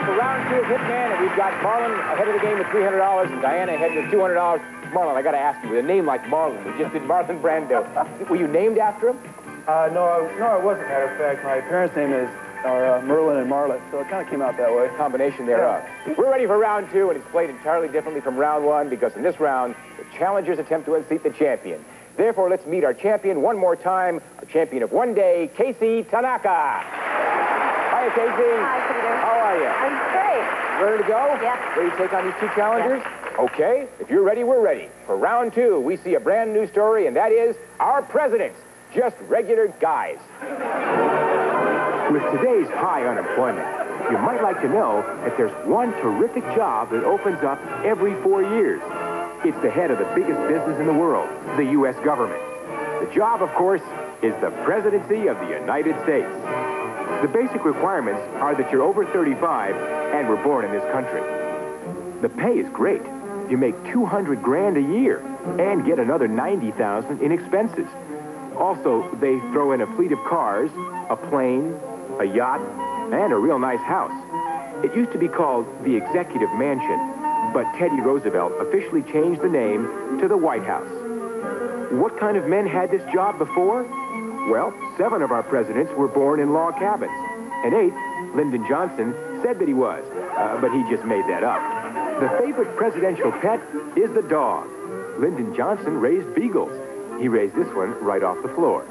back for round 2 of Hitman, and we've got Marlin ahead of the game with $300 and Diana ahead with $200. Marlin, I got to ask you, with a name like Marlin, we just did Marlon Brando. Were you named after him? No, I wasn't. Matter of fact, my parents' name is Merlin and Marlin, so it kind of came out that way. Combination thereof. Yeah. We're ready for round 2, and it's played entirely differently from round 1 because in this round, the challengers attempt to unseat the champion. Therefore, let's meet our champion one more time, our champion of one day, Kacey Tanaka. Hi, Kacey. Hi, Peter. How are you? I'm great. Ready to go? Yeah. Ready to take on these 2 challengers? Yeah. Okay. If you're ready, we're ready. For round 2, we see a brand new story, and that is our presidents. Just regular guys. With today's high unemployment, you might like to know that there's one terrific job that opens up every 4 years. It's the head of the biggest business in the world, the U.S. government. The job, of course, is the presidency of the United States. The basic requirements are that you're over 35 and were born in this country. The pay is great. You make $200 grand a year and get another $90,000 in expenses. Also, they throw in a fleet of cars, a plane, a yacht, and a real nice house. It used to be called the Executive Mansion, but Teddy Roosevelt officially changed the name to the White House. What kind of men had this job before? Well, 7 of our presidents were born in log cabins. An 8th, Lyndon Johnson, said that he was, but he just made that up. The favorite presidential pet is the dog. Lyndon Johnson raised beagles. He raised this one right off the floor.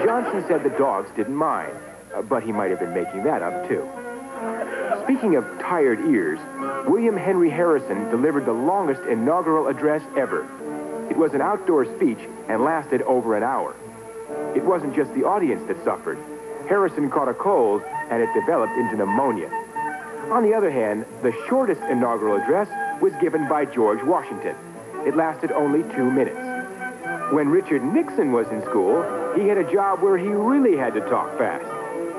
Johnson said the dogs didn't mind, but he might have been making that up, too. Speaking of tired ears, William Henry Harrison delivered the longest inaugural address ever. It was an outdoor speech and lasted over an hour. It wasn't just the audience that suffered. Harrison caught a cold, and it developed into pneumonia. On the other hand, the shortest inaugural address was given by George Washington. It lasted only 2 minutes. When Richard Nixon was in school, he had a job where he really had to talk fast.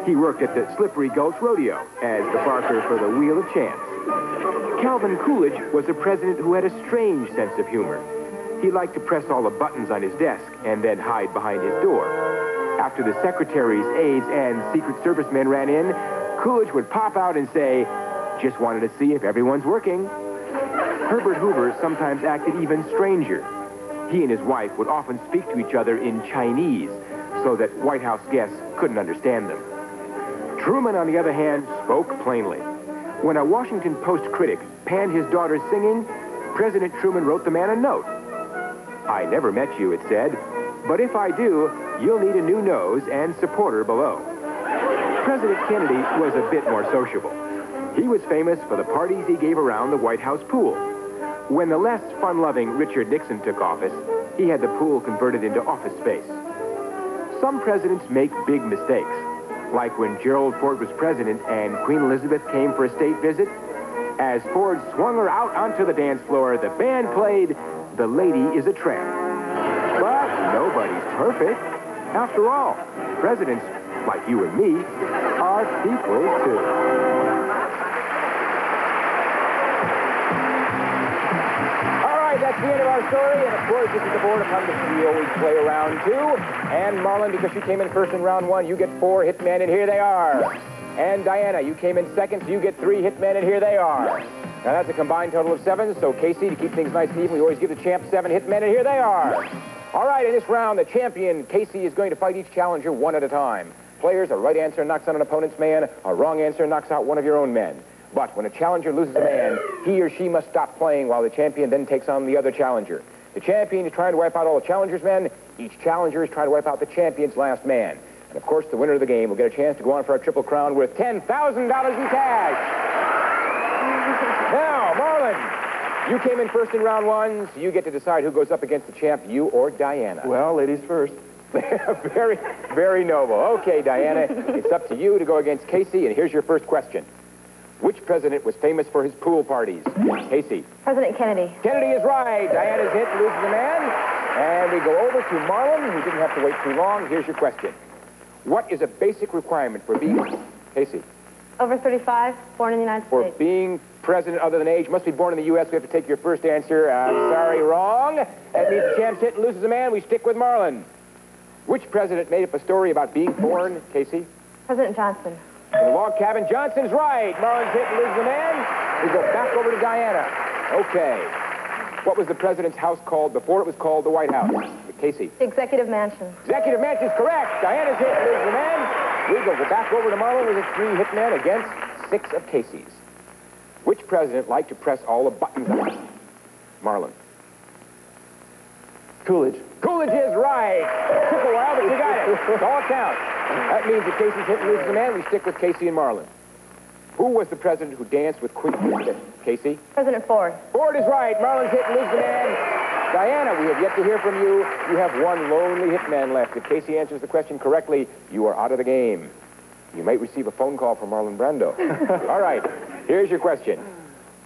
He worked at the Slippery Gulch Rodeo as the barker for the Wheel of Chance. Calvin Coolidge was a president who had a strange sense of humor. He liked to press all the buttons on his desk and then hide behind his door. After the secretaries, aides, and Secret Service men ran in, Coolidge would pop out and say, "Just wanted to see if everyone's working." Herbert Hoover sometimes acted even stranger. He and his wife would often speak to each other in Chinese so that White House guests couldn't understand them. Truman, on the other hand, spoke plainly. When a Washington Post critic panned his daughter's singing, President Truman wrote the man a note. "I never met you," it said, "but if I do, you'll need a new nose and supporter below." President Kennedy was a bit more sociable. He was famous for the parties he gave around the White House pool. When the less fun-loving Richard Nixon took office, he had the pool converted into office space. Some presidents make big mistakes, like when Gerald Ford was president and Queen Elizabeth came for a state visit. As Ford swung her out onto the dance floor, the band played "The Lady is a Tramp." But nobody's perfect. After all, presidents, like you and me, are people, too. All right, that's the end of our story. And, of course, this is the board upon which we always play round 2. And, Marlin, because you came in first in round 1, you get 4 hitmen, and here they are. And, Diana, you came in second, so you get 3 hitmen, and here they are. Now, that's a combined total of 7, so, Kacey, to keep things nice and even, we always give the champ 7 hitmen, and here they are. All right, in this round, the champion, Kacey, is going to fight each challenger one at a time. Players, a right answer knocks out an opponent's man, a wrong answer knocks out one of your own men. But when a challenger loses a man, he or she must stop playing while the champion then takes on the other challenger. The champion is trying to wipe out all the challenger's men. Each challenger is trying to wipe out the champion's last man. And, of course, the winner of the game will get a chance to go on for a triple crown worth $10,000 in cash. Now, Marlin, you came in first in round 1, so you get to decide who goes up against the champ, you or Diana. Well, ladies first. Very, very noble. Okay, Diana, it's up to you to go against Kacey, and here's your first question. Which president was famous for his pool parties? Kacey. President Kennedy. Kennedy is right. Diana's hit loses a man. And we go over to Marlin, who didn't have to wait too long. Here's your question. What is a basic requirement for being... Kacey. Over 35, born in the United States. For being president other than age, must be born in the U.S. We have to take your first answer. Sorry, wrong. That means the champ's hit and loses a man. We stick with Marlin. Which president made up a story about being born, Kacey? President Johnson. In the log cabin, Johnson's right. Marlin's hit and loses the man. We go back over to Diana. Okay. What was the president's house called before it was called the White House? Kacey. The Executive Mansion. Executive Mansion's correct. Diana's hit and loses the man. We go back over to Marlin with his 3 hit men against 6 of Kacey's. Which president liked to press all the buttons on? Marlin. Coolidge. Coolidge is right. Took a while, but you got it. It's all it counts. That means that Kacey's hit and loses the man. We stick with Kacey and Marlin. Who was the president who danced with Queen Elizabeth? Kacey? President Ford. Ford is right. Marlin's hit and loses the man. Diana, we have yet to hear from you. You have 1 lonely hitman left. If Kacey answers the question correctly, you are out of the game. You might receive a phone call from Marlon Brando. All right, here's your question.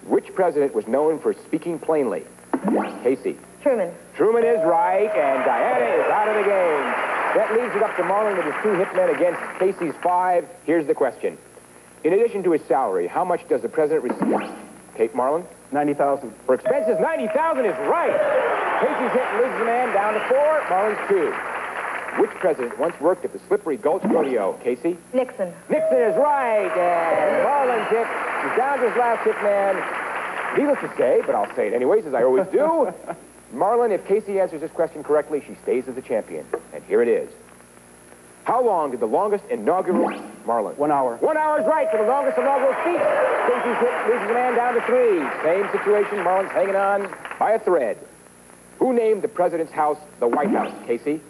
Which president was known for speaking plainly? Kacey. Truman. Truman is right, and Diana is out of the game. That leaves it up to Marlon with his 2 hitmen against Kacey's 5. Here's the question. In addition to his salary, how much does the president receive? Kate Marlin? $90,000. For expenses, $90,000 is right. Kacey's hit and loses the man down to 4. Marlin's 2. Which president once worked at the Slippery Gulch Rodeo? Kacey? Nixon. Nixon is right. And Marlin's hit. He's down to his last hit man. Needless to say, but I'll say it anyways, as I always do. Marlin, if Kacey answers this question correctly, she stays as the champion. And here it is. How long did the longest inaugural... Marlin. 1 hour. 1 hour is right for the longest inaugural speech. Kacey's hit loses the man down to 3. Same situation. Marlin's hanging on by a thread. Who named the president's house the White House? Kacey?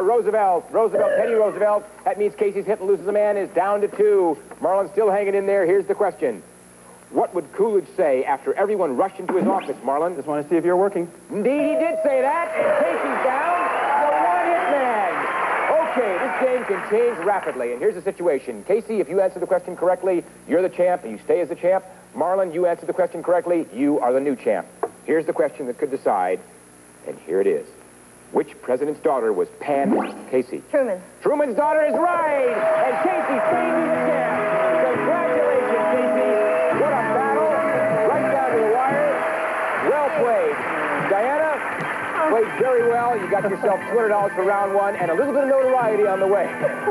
Roosevelt. Teddy Roosevelt. That means Kacey's hit and loses the man is down to 2. Marlin's still hanging in there. Here's the question. What would Coolidge say after everyone rushed into his office, Marlin? Just want to see if you're working. Indeed, he did say that, and Kacey's down to 1 hit man. Okay, this game can change rapidly, and here's the situation. Kacey, if you answer the question correctly, you're the champ, and you stay as the champ. Marlin, you answer the question correctly, you are the new champ. Here's the question that could decide, and here it is. Which president's daughter was Pan Kacey? Truman. Truman's daughter is right, and Kacey stays as the champ. Congratulations, Kacey. What a battle, right down to the wire. Well played. Diana played very well. You got yourself $200 for round 1 and a little bit of notoriety on the way.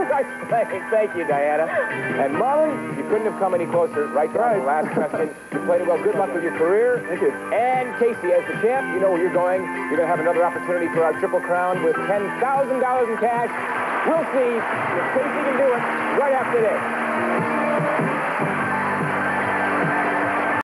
Nice playing. Thank you, Diana. And Marlin, you couldn't have come any closer. Right there on the last question. You played it well. Good luck with your career. Thank you. And Kacey, as the champ, you know where you're going. You're going to have another opportunity for our Triple Crown with $10,000 in cash. We'll see if Kacey can do it right after this.